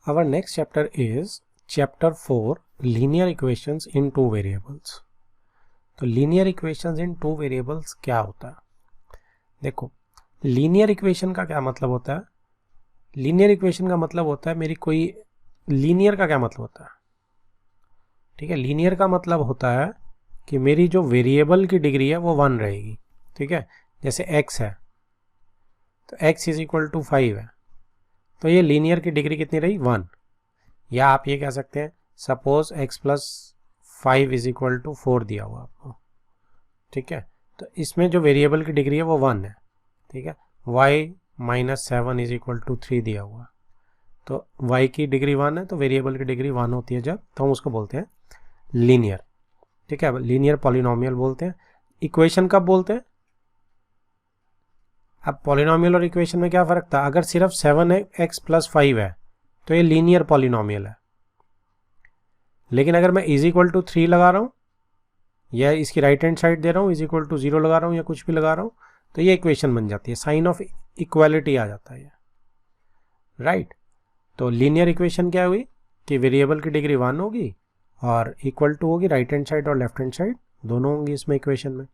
Our next chapter is chapter 4 linear equations in two variables. तो linear equations in two variables क्या होता है? देखो, linear equation का क्या मतलब होता है? linear equation का मतलब होता है मेरी कोई linear का क्या मतलब होता है? ठीक है, linear का मतलब होता है कि मेरी जो वेरिएबल की डिग्री है वो 1 रहेगी. ठीक है, जैसे x है तो x इज इक्वल टू 5 है, तो ये लीनियर की डिग्री कितनी रही? 1. या आप ये कह सकते हैं suppose x plus 5 is equal to 4 दिया हुआ आपको. ठीक है, तो इसमें जो वेरिएबल की डिग्री है वो 1 है. ठीक है, y minus 7 is equal to 3 दिया हुआ, तो y की डिग्री 1 है, तो वेरिएबल की डिग्री 1 होती है जब, तो हम उसको बोलते हैं लीनियर. ठीक है, लीनियर पॉलिनोमियल बोलते हैं. इक्वेशन कब बोलते हैं? अब पॉलिनोमियल और इक्वेशन में क्या फ़र्क था? अगर सिर्फ 7x प्लस 5 है तो ये लीनियर पॉलिनोमियल है, लेकिन अगर मैं इज इक्वल टू 3 लगा रहा हूँ या इसकी राइट हैंड साइड दे रहा हूँ, इज इक्वल टू 0 लगा रहा हूँ या कुछ भी लगा रहा हूँ, तो ये इक्वेशन बन जाती है. साइन ऑफ इक्वालिटी आ जाता है, राइट. तो लीनियर इक्वेशन क्या हुई कि वेरिएबल की डिग्री 1 होगी और इक्वल टू होगी राइट हैंड साइड और लेफ्ट हैंड साइड दोनों होंगी इसमें इक्वेशन में.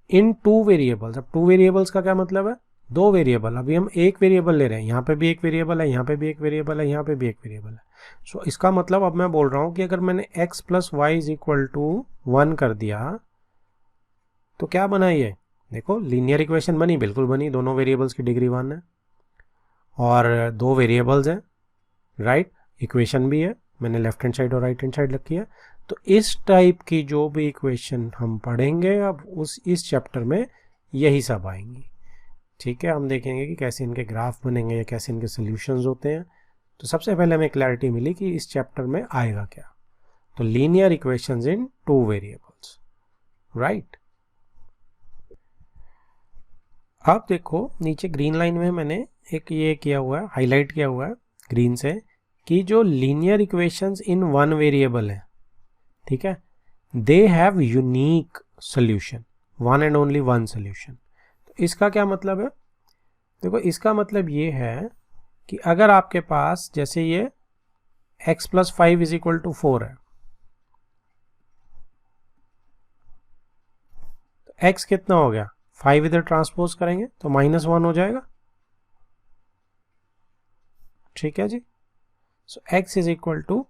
इन टू वेरिएबल्स, अब टू वेरिएबल्स का क्या मतलब है? दो वेरिएबल. अभी हम एक वेरिएबल ले रहे हैं, यहाँ पे भी एक वेरिएबल है, यहाँ पे भी एक वेरिएबल है, यहाँ पे भी एक वेरिएबल है. सो इसका मतलब अब मैं बोल रहा हूँ कि अगर मैंने x plus y is equal to 1 कर दिया तो क्या बना ये? देखो, लीनियर इक्वेशन बनी, बिल्कुल बनी. दोनों वेरिएबल्स की डिग्री 1 है और दो वेरिएबल्स हैं, राइट. इक्वेशन भी है, मैंने लेफ्ट हैंड साइड और राइट हैंड साइड रखी है. तो इस टाइप की जो भी इक्वेशन हम पढ़ेंगे अब इस चैप्टर में यही सब आएंगी. ठीक है, हम देखेंगे कि कैसे इनके ग्राफ बनेंगे या कैसे इनके सॉल्यूशंस होते हैं. तो सबसे पहले हमें क्लैरिटी मिली कि इस चैप्टर में आएगा क्या. तो लीनियर इक्वेशंस इन टू वेरिएबल्स, राइट. अब देखो नीचे ग्रीन लाइन में मैंने एक ये किया हुआ है, हाईलाइट किया हुआ है ग्रीन से, कि जो लीनियर इक्वेशंस इन वन वेरिएबल है, ठीक है, they have unique solution, one and only one solution. तो इसका क्या मतलब है? देखो, इसका मतलब ये है कि अगर आपके पास जैसे ये x plus 5 is equal to 4 है, तो x कितना हो गया? 5 इधर ट्रांसपोज करेंगे तो -1 हो जाएगा. ठीक है जी. सो x इज इक्वल टू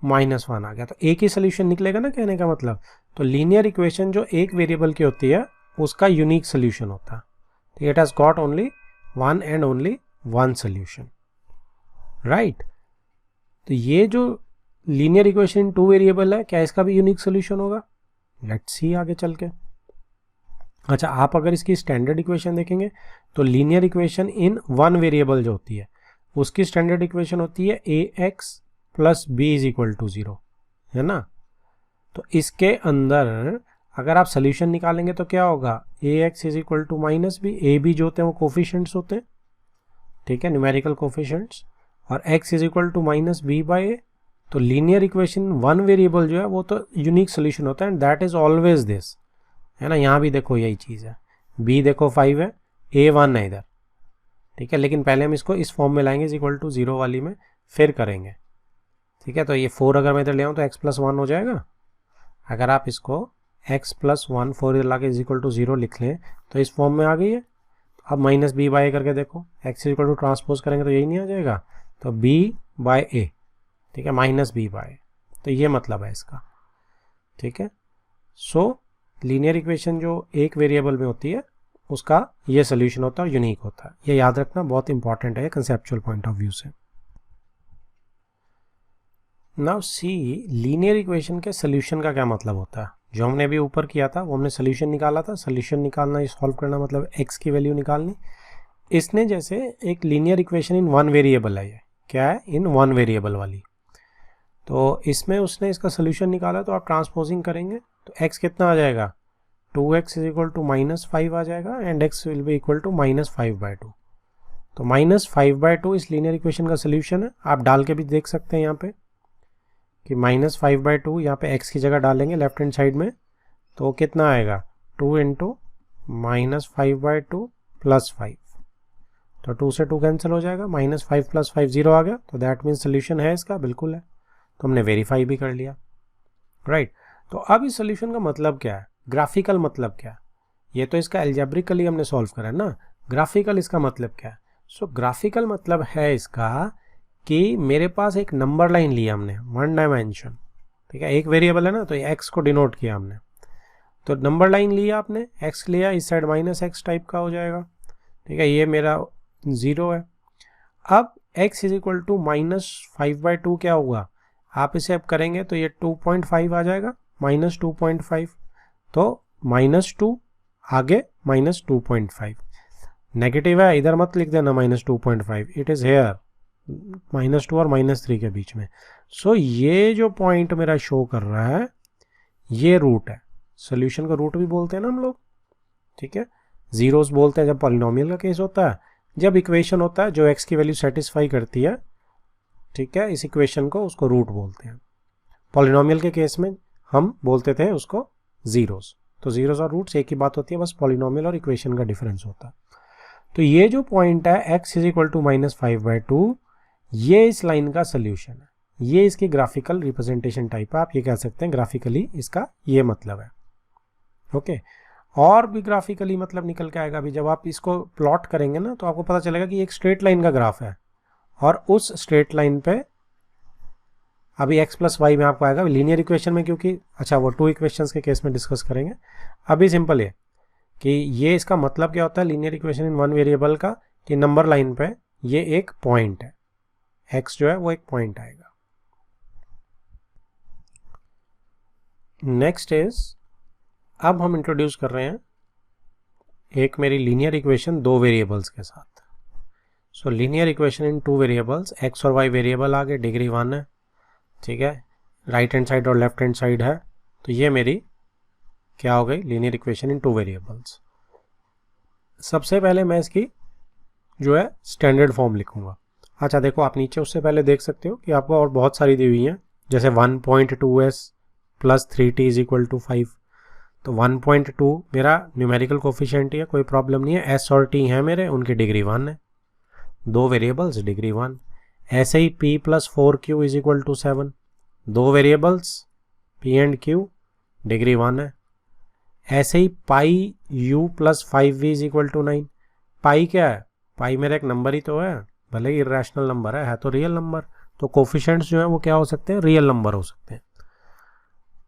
-1 आ गया, तो एक ही सोल्यूशन निकलेगा ना, कहने का मतलब. तो लीनियर इक्वेशन जो एक वेरिएबल की होती है उसका यूनिक सोल्यूशन होता है. तो it has got only one and only one solution, right. तो ये जो linear equation in two variable है, क्या इसका भी यूनिक सोल्यूशन होगा? लेट्स सी आगे चल के. अच्छा, आप अगर इसकी स्टैंडर्ड इक्वेशन देखेंगे तो linear equation in one variable जो होती है उसकी स्टैंडर्ड इक्वेशन होती है ax plus b is equal to 0, है ना. तो इसके अंदर अगर आप सोल्यूशन निकालेंगे तो क्या होगा? ax is equal to minus B. A B जो होते हैं वो कोफिशिएंट्स होते हैं, ठीक है, न्यूमेरिकल कोफिशिएंट्स, और x is equal to minus B by A. तो लीनियर इक्वेशन वन वेरिएबल जो है वो तो यूनिक सोल्यूशन होता है, and that is always this, है ना. यहाँ भी देखो यही चीज़ है, b देखो 5 है, a 1 है इधर, ठीक है, लेकिन पहले हम इसको इस फॉर्म में लाएंगे, इज इक्वल टू 0 वाली में, फिर करेंगे. ठीक है, तो ये 4 अगर मैं इधर ले आऊँ तो x प्लस 1 हो जाएगा. अगर आप इसको x प्लस 1 4 इधर ला के इज इक्वल टू 0 लिख लें तो इस फॉर्म में आ गई है. अब माइनस बी बाई ए करके देखो, x is equal to transpose करेंगे तो यही नहीं आ जाएगा, तो b बाई ए, ठीक है, माइनस बी बाई. तो ये मतलब है इसका. ठीक है, सो लीनियर इक्वेशन जो एक वेरिएबल में होती है उसका ये सोल्यूशन होता है और यूनिक होता है. ये याद रखना बहुत इंपॉर्टेंट है कंसेप्चुअल पॉइंट ऑफ व्यू से. नाउ सी, लीनियर इक्वेशन के सोल्यूशन का क्या मतलब होता है. जो हमने अभी ऊपर किया था वो हमने सोल्यूशन निकाला था. सोल्यूशन निकालना, सॉल्व करना मतलब x की वैल्यू निकालनी. इसने जैसे एक linear equation in one variable है, ये क्या है? इन वन वेरिएबल वाली. तो इसमें उसने इसका सोल्यूशन निकाला, तो आप ट्रांसपोजिंग करेंगे तो x कितना आ जाएगा? 2x इज इक्वल टू -5 आ जाएगा, and x will be equal to -5/2. तो -5/2 इस लीनियर इक्वेशन का सोल्यूशन है. आप डाल के भी देख सकते हैं यहाँ पे कि -5/2, यहाँ पे x की जगह डालेंगे लेफ्ट हैंड साइड में, तो कितना आएगा? 2 इंटू -5/2 प्लस 5. तो 2 से 2 कैंसिल हो जाएगा, -5 + 5 0 आ गया, तो दैट मीन्स सोल्यूशन है इसका, बिल्कुल है। तो हमने वेरीफाई भी कर लिया, राइट। तो अब इस सोल्यूशन का मतलब क्या है, ग्राफिकल मतलब क्या है, ये तो इसका एल्जेब्रिकली हमने सॉल्व करा है ना, ग्राफिकल इसका मतलब क्या है। सो ग्राफिकल मतलब है इसका कि मेरे पास एक नंबर लाइन लिया हमने, 1 डायमेंशन, ठीक है, एक वेरिएबल है ना, तो एक्स को डिनोट किया हमने, तो नंबर लाइन लिया आपने, एक्स लिया, इस साइड -x टाइप का हो जाएगा, ठीक है, ये मेरा 0 है। अब x = -5/2 क्या होगा, आप इसे अब करेंगे तो ये 2.5 आ जाएगा, -2.5, तो -2 आगे -2.5, नेगेटिव है इधर मत लिख देना -2.5, इट इज़ हेयर -2 और -3 के बीच में। सो ये जो पॉइंट मेरा शो कर रहा है ये रूट है, सोल्यूशन का रूट भी बोलते हैं ना हम लोग, ठीक है, जीरोस बोलते हैं जब पॉलिनोमियल का केस होता है, जब इक्वेशन होता है जो x की वैल्यू सेटिस्फाई करती है, ठीक है, इस इक्वेशन को उसको रूट बोलते हैं। पॉलिनोमियल के केस में हम बोलते थे उसको जीरोस, तो जीरोस और रूट्स एक ही बात होती है, बस पॉलिनोमियल और इक्वेशन का डिफरेंस होता है। तो ये जो पॉइंट है x = -5/2, ये इस लाइन का सोल्यूशन है, ये इसकी ग्राफिकल रिप्रेजेंटेशन टाइप है, आप ये कह सकते हैं ग्राफिकली इसका ये मतलब है, ओके। और भी ग्राफिकली मतलब निकल के आएगा, अभी जब आप इसको प्लॉट करेंगे ना तो आपको पता चलेगा कि एक स्ट्रेट लाइन का ग्राफ है, और उस स्ट्रेट लाइन पे अभी x + y में आपको आएगा लीनियर इक्वेशन में, क्योंकि अच्छा वो 2 इक्वेशंस के केस में डिस्कस करेंगे। अभी सिंपल है कि ये इसका मतलब क्या होता है लीनियर इक्वेशन इन 1 वेरिएबल का, कि नंबर लाइन पे ये एक पॉइंट है, x जो है वो एक पॉइंट आएगा। नेक्स्ट इज, अब हम इंट्रोड्यूस कर रहे हैं एक मेरी लीनियर इक्वेशन 2 वेरिएबल्स के साथ। सो लीनियर इक्वेशन इन 2 वेरिएबल्स, x और y वेरिएबल आ गए, डिग्री 1 है, ठीक है, राइट हैंड साइड और लेफ्ट हैंड साइड है, तो ये मेरी क्या हो गई, लीनियर इक्वेशन इन 2 वेरिएबल्स। सबसे पहले मैं इसकी जो है स्टैंडर्ड फॉर्म लिखूंगा। अच्छा देखो, आप नीचे उससे पहले देख सकते हो कि आपको और बहुत सारी दी हुई हैं, जैसे 1.2s + 3t = 5, तो 1.2 मेरा न्यूमेरिकल कोफिशिएंट ही है, कोई प्रॉब्लम नहीं है, s और t हैं मेरे, उनकी डिग्री 1 है, 2 वेरिएबल्स डिग्री 1। ऐसे ही p + 4q = 7, 2 variables p and q, degree 1 है। ऐसे ही πu + 5v = 9, पाई क्या है, पाई मेरा एक नंबर ही तो है, भले ही इरेशनल नंबर है तो रियल नंबर, तो कोफिशिएंट्स जो है वो क्या हो सकते हैं, रियल नंबर हो सकते हैं।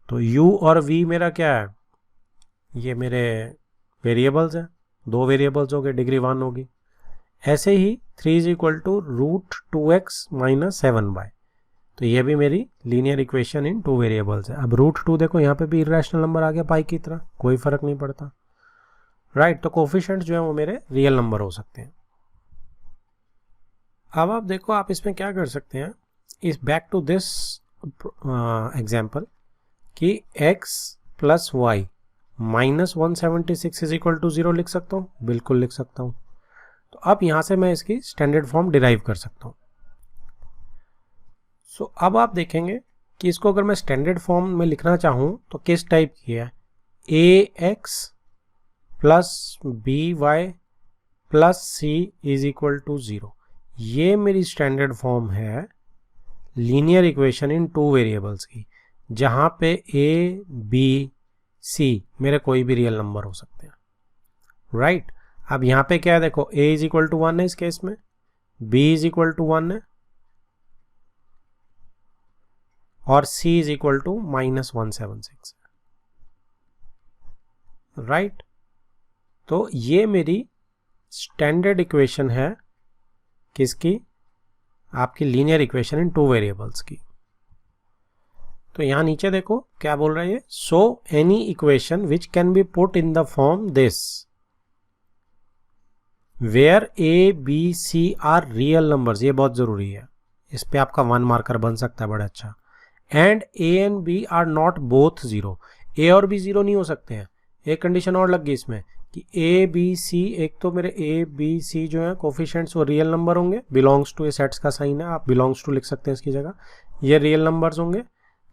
तो u और v मेरा क्या है, ये मेरे वेरिएबल्स हैं, 2 वेरिएबल्स हो गए, डिग्री 1 होगी। ऐसे ही 3 = √2x - 7y, तो ये भी मेरी लीनियर इक्वेशन इन 2 वेरिएबल्स है। अब √2 देखो यहाँ पे भी इरेशनल नंबर आ गया पाई की तरह, कोई फर्क नहीं पड़ता, राइट। तो कोफिशिएंट्स जो है वो मेरे रियल नंबर हो सकते हैं। अब आप देखो, आप इसमें क्या कर सकते हैं, इस बैक टू दिस एग्जाम्पल कि x + y - 176 = 0 लिख सकता हूँ, बिल्कुल लिख सकता हूँ। तो अब यहाँ से मैं इसकी स्टैंडर्ड फॉर्म डिराइव कर सकता हूँ। सो अब आप देखेंगे कि इसको अगर मैं स्टैंडर्ड फॉर्म में लिखना चाहूँ तो किस टाइप की है, ax + by + c = 0, ये मेरी स्टैंडर्ड फॉर्म है लीनियर इक्वेशन इन 2 वेरिएबल्स की, जहाँ पे a b c मेरे कोई भी रियल नंबर हो सकते हैं, राइट। अब यहाँ पे क्या है, देखो a = 1 है इस केस में, b = 1 है, और c = -176, राइट। तो ये मेरी स्टैंडर्ड इक्वेशन है किसकी, आपकी लीनियर इक्वेशन इन 2 वेरिएबल्स की। तो यहां नीचे देखो क्या बोल रहा है, so any equation which can be put in the form this where a b c are real numbers, ये बहुत जरूरी है, इस पे आपका 1 मार्कर बन सकता है, बड़ा अच्छा। And a and b are not both 0, a और b 0 नहीं हो सकते हैं। एक कंडीशन और लग गई इसमें कि a b c, एक तो मेरे a b c जो है कोफिशिएंट्स वो रियल नंबर होंगे, बिलोंग्स टू, ये सेट्स का साइन है, आप बिलोंग्स टू लिख सकते हैं इसकी जगह, ये रियल नंबर्स होंगे,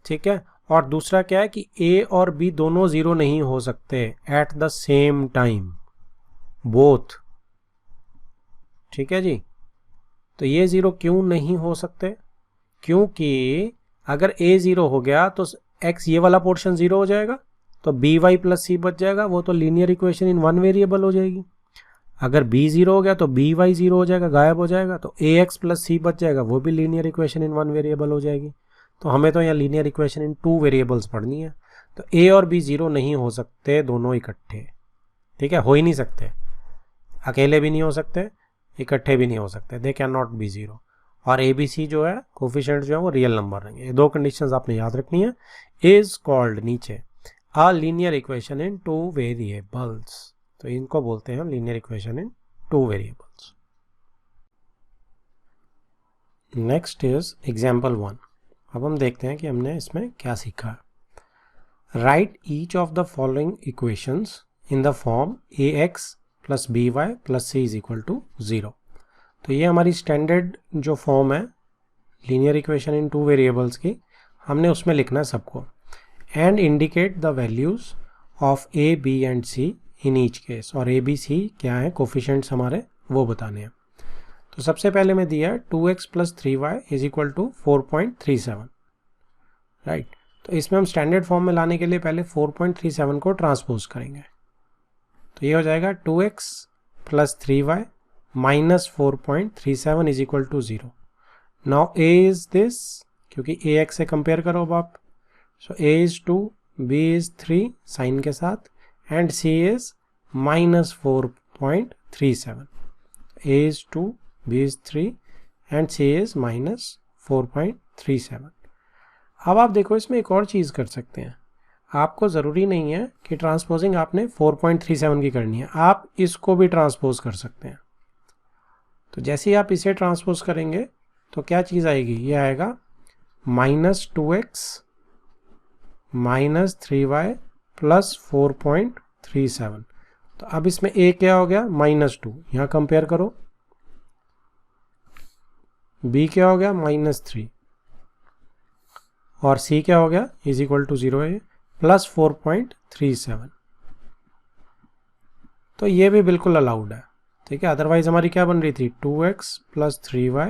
ठीक है। और दूसरा क्या है कि a और b दोनों 0 नहीं हो सकते at the same time, both ठीक है जी। तो ये 0 क्यों नहीं हो सकते? क्योंकि अगर a 0 हो गया तो x ये वाला पोर्शन 0 हो जाएगा, तो by प्लस c बच जाएगा, वो तो linear equation in one variable हो जाएगी। अगर b 0 हो गया तो by 0 हो जाएगा, गायब हो जाएगा, तो ax प्लस c बच जाएगा, वो भी linear equation in one variable हो जाएगी। तो हमें तो यहाँ linear equation in two variables पढ़नी है। तो a और b 0 नहीं हो सकते दोनों इकट्ठे, ठीक है, हो ही नहीं सकते, अकेले भी नहीं हो सकते, इकट्ठे भी नहीं हो सकते, दे कैन नॉट बी 0। और ए बी सी जो है कोफिशिएंट जो है वो रियल नंबर रहेंगे। ये दो कंडीशंस आपने याद रखनी है। इज कॉल्ड नीचे अ linear equation in two variables, तो इनको बोलते हैं linear equation in two variables. Next is example 1। अब हम देखते हैं कि हमने इसमें क्या सीखा है। Write each of the following equations in the form a x plus B Y plus C is equal to 0। तो ये हमारी स्टैंडर्ड जो फॉर्म है linear equation in two variables की, हमने उसमें लिखना है सबको। And indicate the values of a b and c in each case, और ए बी सी क्या है कोफिशिएंट्स हमारे वो बताने हैं। तो सबसे पहले में दिया है 2x plus 3y is equal to 4.37, right. तो इसमें हम स्टैंडर्ड फॉर्म में लाने के लिए पहले 4.37 को ट्रांसपोज करेंगे, तो ये हो जाएगा 2x plus 3y minus 4.37 is equal to 0। Now a is this, क्योंकि a x से कंपेयर करो अब आप, so a is 2, b is 3 sign के साथ, and c is minus 4.37। a is 2, b is 3 and c is minus 4.37। अब आप देखो इसमें एक और चीज़ कर सकते हैं, आपको ज़रूरी नहीं है कि ट्रांसपोजिंग आपने 4.37 की करनी है, आप इसको भी ट्रांसपोज कर सकते हैं। तो जैसे ही आप इसे ट्रांसपोज करेंगे तो क्या चीज़ आएगी, ये आएगा minus 2x minus 3y plus 4.37। तो अब इसमें a क्या हो गया -2, यहाँ कंपेयर करो, b क्या हो गया -3, और c क्या हो गया इज इक्वल टू 0 है प्लस 4.37। तो ये भी बिल्कुल अलाउड है, ठीक है। अदरवाइज हमारी क्या बन रही थी 2x plus 3y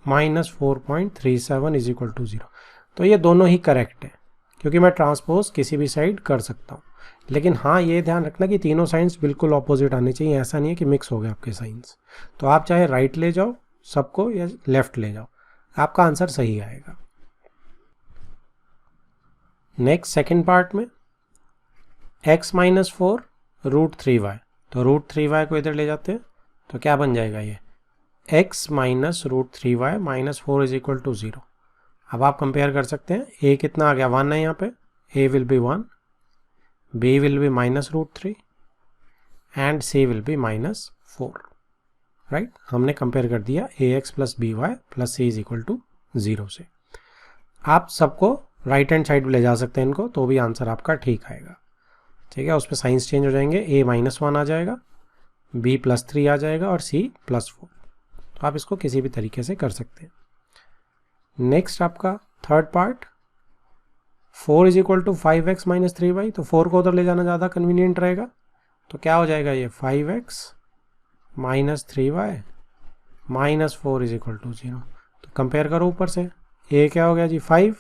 minus 4.37 is equal to 0। तो ये दोनों ही करेक्ट है, क्योंकि मैं ट्रांसपोज किसी भी साइड कर सकता हूँ। लेकिन हाँ ये ध्यान रखना कि तीनों साइंस बिल्कुल ऑपोजिट आने चाहिए, ऐसा नहीं है कि मिक्स हो गए आपके साइंस। तो आप चाहे राइट ले जाओ सबको या लेफ्ट ले जाओ, आपका आंसर सही आएगा। नेक्स्ट सेकेंड पार्ट में x माइनस 4 रूट 3y, तो रूट 3y को इधर ले जाते हैं, तो क्या बन जाएगा ये x minus root 3y minus 4 is equal to 0। अब आप कंपेयर कर सकते हैं, a कितना आ गया 1 है यहाँ पे, a will be 1, b will be minus root 3 and c will be minus 4, right. हमने कंपेयर कर दिया ax plus B Y plus c is equal to 0 से। आप सबको राइट हैंड साइड ले जा सकते हैं इनको, तो भी आंसर आपका ठीक आएगा, ठीक है। उस पर साइंस चेंज हो जाएंगे, a -1 आ जाएगा, b प्लस 3 आ जाएगा और c प्लस 4। तो आप इसको किसी भी तरीके से कर सकते हैं। नेक्स्ट आपका third part 4 is equal to 5x minus 3y, तो 4 को उधर ले जाना ज़्यादा कन्वीनियंट रहेगा, तो क्या हो जाएगा ये 5x minus 3y minus 4 is equal to 0। तो कंपेयर करो ऊपर से, a क्या हो गया जी 5,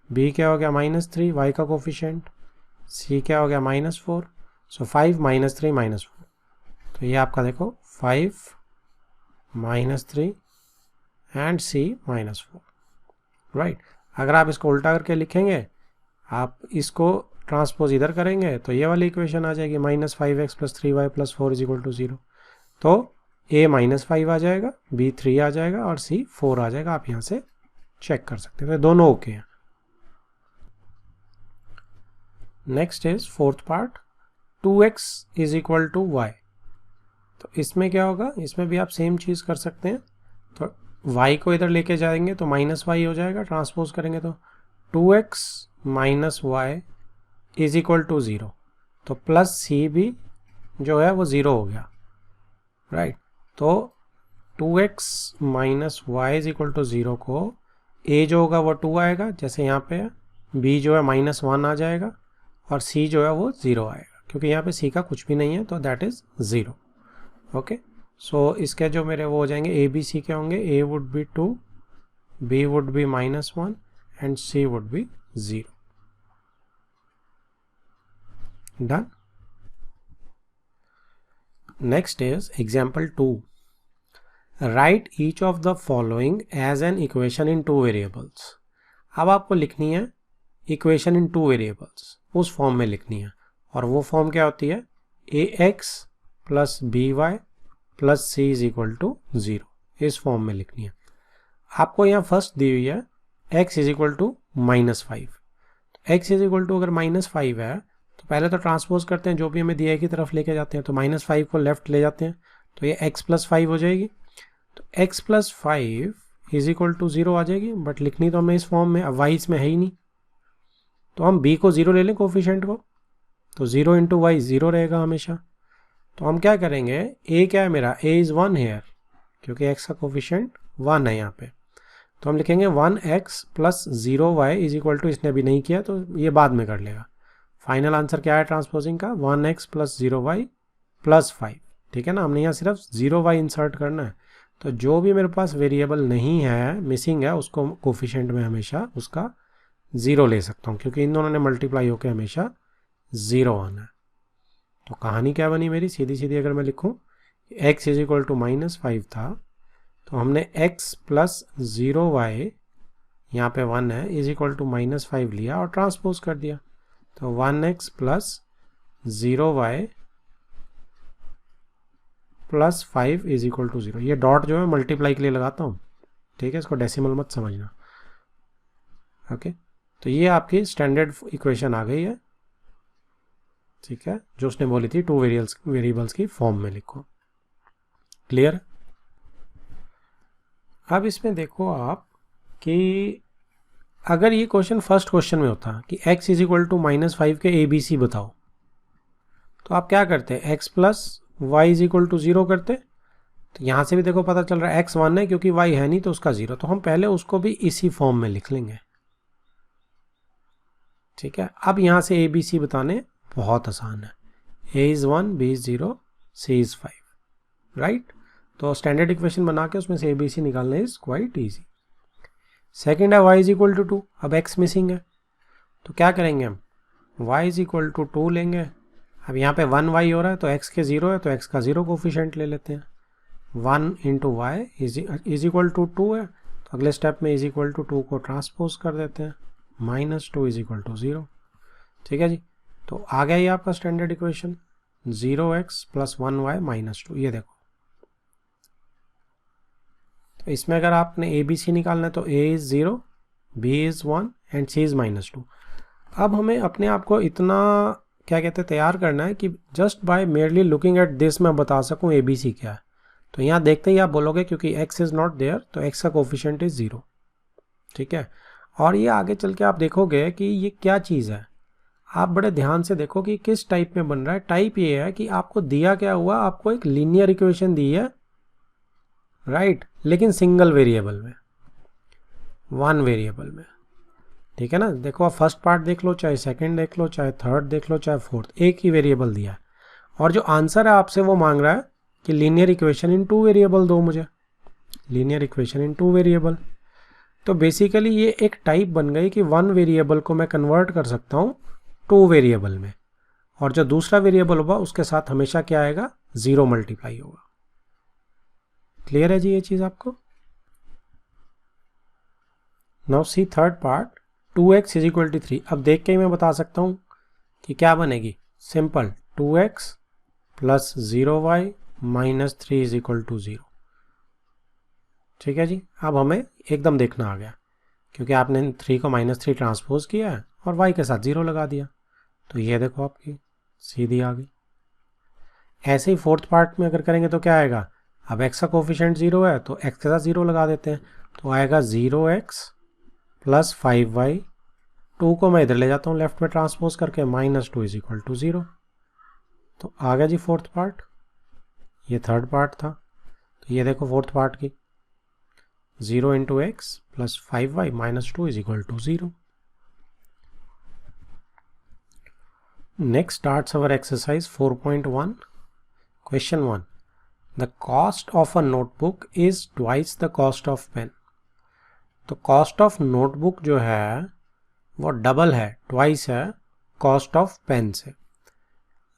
b क्या हो गया -3 y का कोफिशिएंट, c क्या हो गया -4, सो 5 -3 -4। तो ये आपका देखो 5 -3 एंड c -4, राइट। अगर आप इसको उल्टा करके लिखेंगे, आप इसको ट्रांसपोज इधर करेंगे, तो ये वाली इक्वेशन आ जाएगी -5x plus 3y plus 4 is equal to 0। तो a -5 आ जाएगा, b 3 आ जाएगा और c 4 आ जाएगा। आप यहाँ से चेक कर सकते हैं, तो दोनों ओके हैं। Next is fourth part 2x is equal to y। तो इसमें क्या होगा, इसमें भी आप सेम चीज़ कर सकते हैं। तो y को इधर लेके जाएंगे तो -y हो जाएगा, ट्रांसपोज करेंगे तो 2x minus y is equal to 0। तो प्लस c भी जो है वो 0 हो गया, राइट। तो 2x minus y is equal to 0 को a जो होगा वो 2 आएगा जैसे यहाँ पे है, b जो है -1 आ जाएगा और c जो है वो 0 आएगा, क्योंकि यहाँ पे c का कुछ भी नहीं है, तो दैट इज 0, ओके। सो इसके जो मेरे वो हो जाएंगे ए बी सी के होंगे, A would be 2, B would be -1 and C would be 0. Done. Next is example 2. Write each of the following as an equation in two variables. अब आपको लिखनी है इक्वेशन इन टू वेरिएबल्स, उस form में लिखनी है. और वो फॉर्म क्या होती है? ax plus B Y plus C is equal to 0. इस फॉर्म में लिखनी है. आपको यहाँ फर्स्ट दी हुई है x is equal to -5. x is equal to अगर -5 है तो पहले तो ट्रांसपोज करते हैं, जो भी हमें दिया की तरफ लेके जाते हैं. तो -5 को लेफ्ट ले जाते हैं तो ये x प्लस 5 हो जाएगी. तो x plus 5 is equal to 0 आ जाएगी. बट लिखनी तो हमें इस फॉर्म में, अब y इसमें है ही नहीं, तो हम b को 0 ले लें कोफिशिएंट को. तो 0 इंटू वाई 0 रहेगा हमेशा. तो हम क्या करेंगे, a क्या है मेरा, a इज़ 1 हेयर, क्योंकि x का कोफिशिएंट 1 है यहाँ पे. तो हम लिखेंगे 1x plus 0y is equal to, इसने अभी नहीं किया तो ये बाद में कर लेगा. फाइनल आंसर क्या है ट्रांसपोजिंग का, 1x प्लस 0y प्लस 5. ठीक है ना, हमने यहाँ सिर्फ 0y इंसर्ट करना है. तो जो भी मेरे पास वेरिएबल नहीं है, मिसिंग है, उसको कोफिशिएंट में हमेशा उसका 0 ले सकता हूँ, क्योंकि इन दोनों ने मल्टीप्लाई होकर हमेशा 0 आना है. तो कहानी क्या बनी मेरी, सीधी सीधी अगर मैं लिखूँ x इज इक्वल टू -5 था, तो हमने x प्लस 0y, यहाँ पे 1 है, इज इक्वल टू -5 लिया और ट्रांसपोज कर दिया. तो 1x plus 0y plus 5 is equal to 0. ये डॉट जो है मल्टीप्लाई के लिए लगाता हूँ, ठीक है, इसको डेसिमल मत समझना. ओके, तो ये आपकी स्टैंडर्ड इक्वेशन आ गई है. ठीक है, जो उसने बोली थी टू वेरिएबल्स की फॉर्म में लिखो. क्लियर? अब इसमें देखो आप कि अगर ये क्वेश्चन फर्स्ट क्वेश्चन में होता कि x इज इक्वल टू -5 के ए बी सी बताओ, तो आप क्या करते, x plus y is equal to 0 करते. तो यहाँ से भी देखो पता चल रहा है x 1 है, क्योंकि y है नहीं तो उसका 0. तो हम पहले उसको भी इसी फॉर्म में लिख लेंगे. ठीक है, अब यहाँ से ए बी सी बताने बहुत आसान है. a is 1, b is 0, c is 5. Right? तो स्टैंडर्ड इक्वेशन बना के उसमें से ए बी सी निकालना इज क्वाइट ईजी. सेकेंड है y इज इक्वल टू 2. अब x मिसिंग है, तो क्या करेंगे हम, y इज इक्वल टू 2 लेंगे. अब यहाँ पे 1y हो रहा है तो x के 0 है, तो x का 0 कोफिशिएंट ले लेते हैं. 1 into y is equal to 2 है, तो अगले स्टेप में इज इक्वल टू 2 को ट्रांसपोज कर देते हैं. -2 इज इक्वल टू 0. ठीक है जी, तो आ गया ये आपका standard equation, 0x plus 1y -2. ये देखो, तो इसमें अगर आपने ए बी सी निकालना है तो a is 0, b is 1 and c is -2. अब हमें अपने आप को इतना क्या कहते हैं तैयार करना है कि just by merely looking at this मैं बता सकूं ए बी सी क्या है. तो यहाँ देखते ही आप बोलोगे क्योंकि x इज़ नॉट देयर, तो x का कोफिशिएंट इज़ 0. ठीक है, और ये आगे चल के आप देखोगे कि ये क्या चीज़ है. आप बड़े ध्यान से देखो कि किस टाइप में बन रहा है. टाइप ये है कि आपको दिया क्या हुआ, आपको एक लीनियर इक्वेशन दी है, राइट, लेकिन सिंगल वेरिएबल में, वन वेरिएबल में. ठीक है ना, देखो आप फर्स्ट पार्ट देख लो, चाहे सेकंड देख लो, चाहे थर्ड देख लो, चाहे फोर्थ, एक ही वेरिएबल दिया है. और जो आंसर है आपसे वो मांग रहा है कि linear equation in two variable दो मुझे, linear equation in two variable. तो बेसिकली ये एक टाइप बन गई कि वन वेरिएबल को मैं कन्वर्ट कर सकता हूँ टू वेरिएबल में, और जो दूसरा वेरिएबल होगा उसके साथ हमेशा क्या आएगा, 0 मल्टीप्लाई होगा. क्लियर है जी ये चीज़ आपको? Now see third part, 2x is equal to 3. अब देख के ही मैं बता सकता हूँ कि क्या बनेगी, simple 2x plus 0y minus 3 is equal to 0. ठीक है जी, अब हमें एकदम देखना आ गया क्योंकि आपने 3 को -3 ट्रांसपोज किया है और y के साथ 0 लगा दिया. तो ये देखो आपकी सीधी आ गई. ऐसे ही फोर्थ पार्ट में अगर करेंगे तो क्या आएगा, अब x का कोफिशिएंट 0 है तो x के साथ 0 लगा देते हैं, तो आएगा 0x प्लस 5y. 2 को मैं इधर ले जाता हूँ लेफ्ट में ट्रांसपोज करके, -2 इज इक्वल टू 0. तो आ गया जी फोर्थ पार्ट. ये थर्ड पार्ट था. तो ये देखो फोर्थ पार्ट की, 0 into x plus 5y -2 is equal to 0. Next starts our exercise 4.1. Question 1. The cost of a notebook is twice the cost of pen. तो कॉस्ट ऑफ नोटबुक जो है वो डबल है, ट्वाइस है कॉस्ट ऑफ पेन से।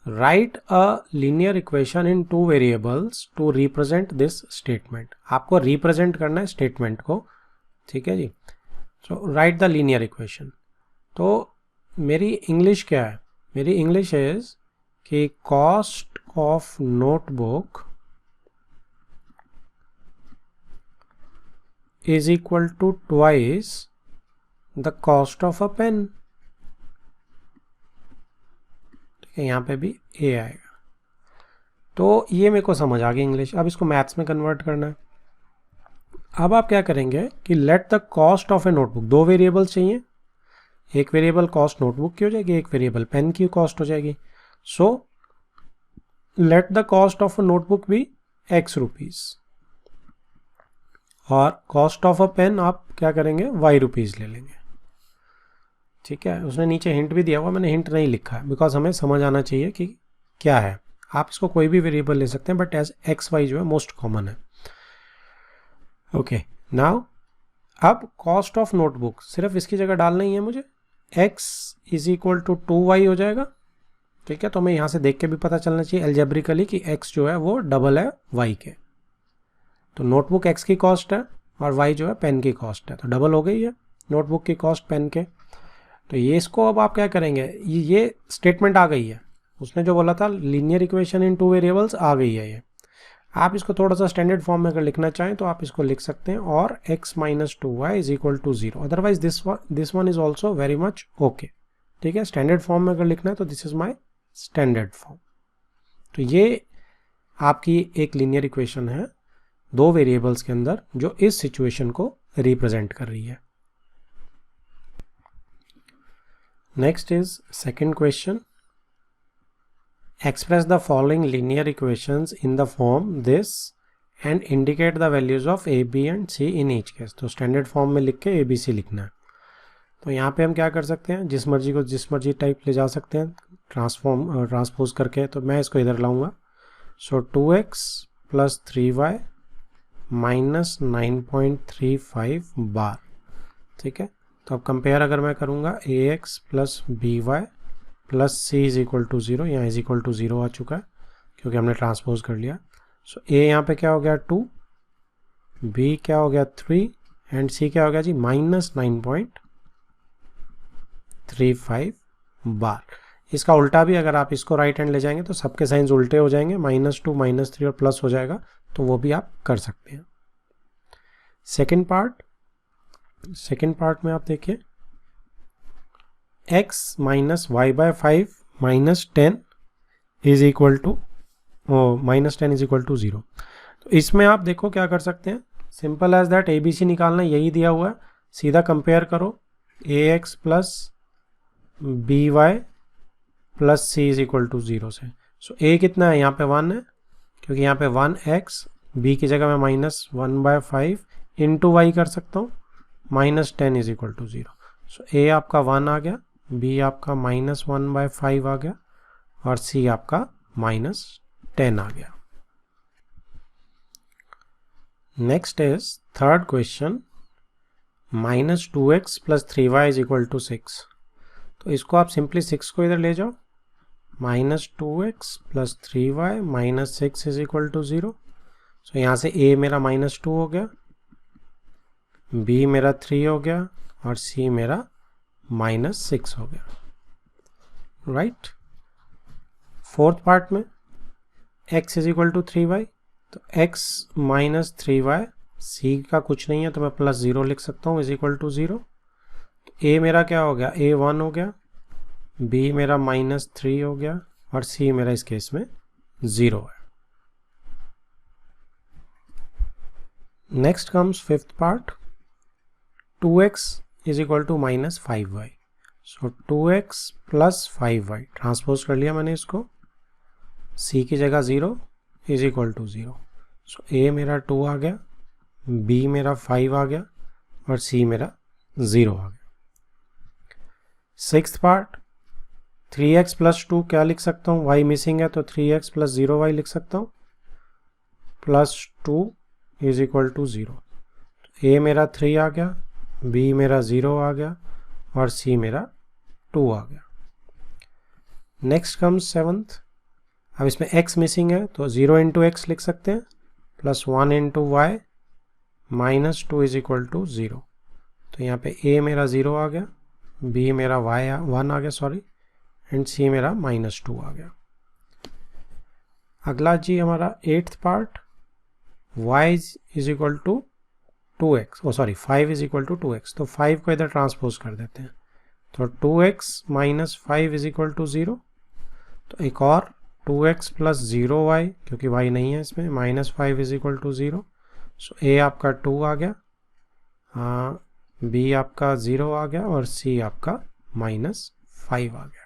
Write a linear equation in two variables to represent this statement. आपको represent करना है स्टेटमेंट को, ठीक है जी। So write the linear equation. तो मेरी इंग्लिश क्या है? मेरी इंग्लिश इज कि cost of notebook is equal to twice the cost of a pen. ठीक है, यहाँ पे भी ए आएगा। तो ये मेरे को समझ आ गई इंग्लिश। अब इसको मैथ्स में कन्वर्ट करना है। अब आप क्या करेंगे कि let the cost of A notebook, दो वेरिएबल चाहिए, एक वेरिएबल कॉस्ट नोटबुक की हो जाएगी, एक वेरिएबल पेन की कॉस्ट हो जाएगी। So let the cost of a notebook भी एक्स रुपीज और कॉस्ट ऑफ अ पेन आप क्या करेंगे, वाई रुपीज ले लेंगे। ठीक है, उसने नीचे हिंट भी दिया हुआ, मैंने हिंट नहीं लिखा है बिकॉज हमें समझ आना चाहिए कि क्या है। आप इसको कोई भी वेरिएबल ले सकते हैं बट एज एक्स वाई जो है मोस्ट कॉमन है। ओके, नाउ अब कॉस्ट ऑफ नोटबुक सिर्फ इसकी जगह डालना ही है मुझे, x is equal to 2y हो जाएगा। ठीक है, तो हमें यहाँ से देख के भी पता चलना चाहिए एल्जेब्रिकली कि x जो है वो डबल है y के। तो नोटबुक x की कॉस्ट है और y जो है पेन की कॉस्ट है, तो डबल हो गई है नोटबुक की कॉस्ट पेन के। तो ये इसको अब आप क्या करेंगे, ये स्टेटमेंट आ गई है, उसने जो बोला था linear equation in two variables आ गई है ये। आप इसको थोड़ा सा स्टैंडर्ड फॉर्म में अगर लिखना चाहें तो आप इसको लिख सकते हैं और x minus 2y is equal to 0। Otherwise this one is also very much okay. ठीक है, स्टैंडर्ड फॉर्म में अगर लिखना है तो this is my standard form. तो ये आपकी एक लीनियर इक्वेशन है दो वेरिएबल्स के अंदर जो इस सिचुएशन को रिप्रेजेंट कर रही है। Next is second question. Express the following linear equations in the form this and indicate the values of a, b and c in each case। तो स्टैंडर्ड फॉर्म में लिख के a, b, c लिखना है। तो यहाँ पे हम क्या कर सकते हैं, जिस मर्जी को जिस मर्जी टाइप ले जा सकते हैं ट्रांसपोज करके। तो मैं इसको इधर लाऊंगा। So 2x plus 3y minus 9.35 bar. ठीक है, तो अब कंपेयर अगर मैं करूँगा ax plus by plus C is equal to 0, यहाँ इज इक्वल टू 0 आ चुका है क्योंकि हमने ट्रांसपोज कर लिया। सो ए यहाँ पे क्या हो गया 2, बी क्या हो गया 3 एंड सी क्या हो गया जी माइनस 9.35 बार। इसका उल्टा भी अगर आप इसको राइट हैंड ले जाएंगे तो सबके साइंस उल्टे हो जाएंगे, -2 -3 और प्लस हो जाएगा, तो वो भी आप कर सकते हैं। सेकेंड पार्ट में आप देखिए x minus Y by 5 minus 10 is equal to minus 10 is equal to 0। तो इसमें आप देखो क्या कर सकते हैं, simple as that A B C निकालना, यही दिया हुआ है, सीधा कंपेयर करो A x plus B Y plus C is equal to 0 से। सो ए कितना है, यहाँ पे 1 है क्योंकि यहाँ पे 1x, बी की जगह मैं माइनस 1/5 इंटू वाई कर सकता हूँ, माइनस 10 इज इक्वल टू 0। सो ए आपका 1 आ गया, बी आपका -1/5 आ गया और सी आपका -10 आ गया। Next is third question, -2x plus 3y is equal to 6। तो इसको आप सिंपली 6 को इधर ले जाओ, -2x plus 3y minus 6 is equal to 0। So यहाँ से a मेरा -2 हो गया, b मेरा 3 हो गया और c मेरा -6 हो गया। राइट, फोर्थ पार्ट में x is equal to 3y, तो x माइनस 3y, c का कुछ नहीं है तो मैं प्लस 0 लिख सकता हूँ, इज इक्वल टू 0। तो a मेरा क्या हो गया, a 1 हो गया, b मेरा -3 हो गया और c मेरा इस केस में 0 है। Next comes fifth part, 2x is equal to -5y। So 2x plus 5y transpose कर लिया मैंने इसको, c की जगह 0 is equal to 0। So a मेरा 2 आ गया, b मेरा 5 आ गया और c मेरा 0 आ गया। सिक्स्थ पार्ट, 3x प्लस 2 क्या लिख सकता हूँ, y मिसिंग है तो 3x प्लस 0y लिख सकता हूँ। Plus 2 is equal to 0। A मेरा 3 आ गया, बी मेरा 0 आ गया और सी मेरा 2 आ गया। Next comes 7th। अब इसमें x मिसिंग है तो 0 इंटू एक्स लिख सकते हैं, plus 1 into y minus 2 is equal to 0। तो यहाँ पे a मेरा 0 आ गया, b मेरा 1 आ गया सॉरी, एंड c मेरा -2 आ गया। अगला जी हमारा 8th part, y is equal to 2x, sorry 5 is equal to 2x। तो 5 को इधर ट्रांसपोज कर देते हैं, तो 2x minus 5 is equal to 0। तो एक और 2x प्लस 0y, क्योंकि y नहीं है इसमें, minus 5 is equal to 0। So a आपका 2 आ गया, b आपका 0 आ गया और c आपका -5 आ गया।